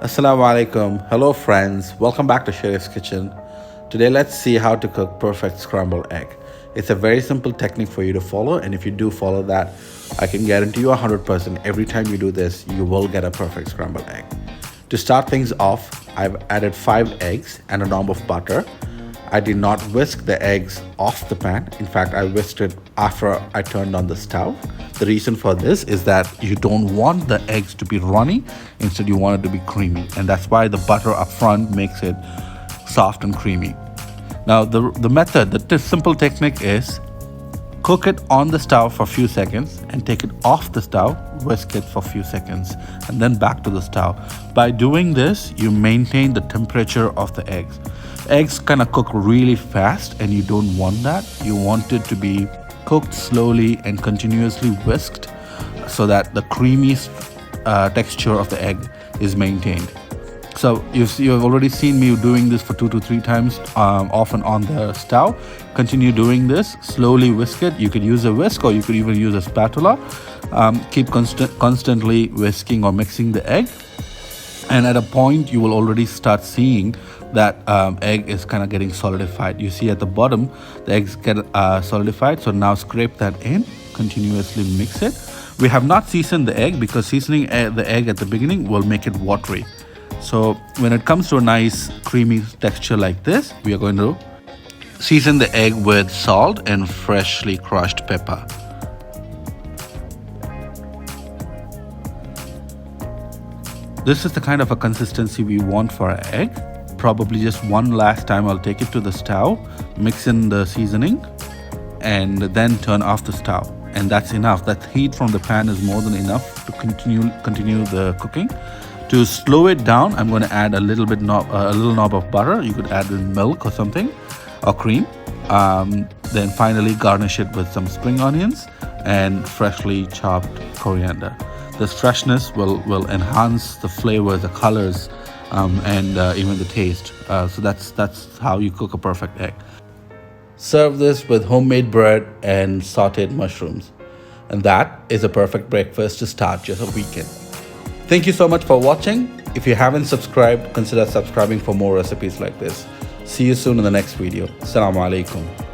Assalamu alaikum. Hello friends. Welcome back to Sharif's Kitchen. Today let's see how to cook perfect scrambled egg. It's a very simple technique for you to follow, and if you do follow that, I can guarantee you 100% every time you do this, you will get a perfect scrambled egg. To start things off, I've added 5 eggs and a knob of butter. I did not whisk the eggs off the pan. In fact, I whisked it after I turned on the stove. The reason for this is that you don't want the eggs to be runny. Instead, you want it to be creamy. And that's why the butter up front makes it soft and creamy. Now, the simple technique is cook it on the stove for a few seconds and take it off the stove, whisk it for a few seconds, and then back to the stove. By doing this, you maintain the temperature of the eggs. Eggs kind of cook really fast, and you don't want that. You want it to be cooked slowly and continuously whisked so that the creamy texture of the egg is maintained. So you've already seen me doing this for 2 to 3 times often on the stove. Continue doing this, slowly whisk it. You could use a whisk or you could even use a spatula. Keep constantly whisking or mixing the egg. And at a point, you will already start seeing that egg is kind of getting solidified. You see at the bottom, the eggs get solidified. So now scrape that in, continuously mix it. We have not seasoned the egg because seasoning the egg at the beginning will make it watery. So when it comes to a nice creamy texture like this, we are going to season the egg with salt and freshly crushed pepper. This is the kind of a consistency we want for our egg. Probably just one last time I'll take it to the stove, mix in the seasoning, and then turn off the stove. And that's enough. That heat from the pan is more than enough to continue the cooking. To slow it down, I'm going to add a little knob of butter. You could add in milk or something, or cream. Then finally garnish it with some spring onions and freshly chopped coriander. This freshness will enhance the flavor, the colors, and even the taste. So that's how you cook a perfect egg. Serve this with homemade bread and sautéed mushrooms. And that is a perfect breakfast to start your weekend. Thank you so much for watching. If you haven't subscribed, consider subscribing for more recipes like this. See you soon in the next video. Assalamu alaikum.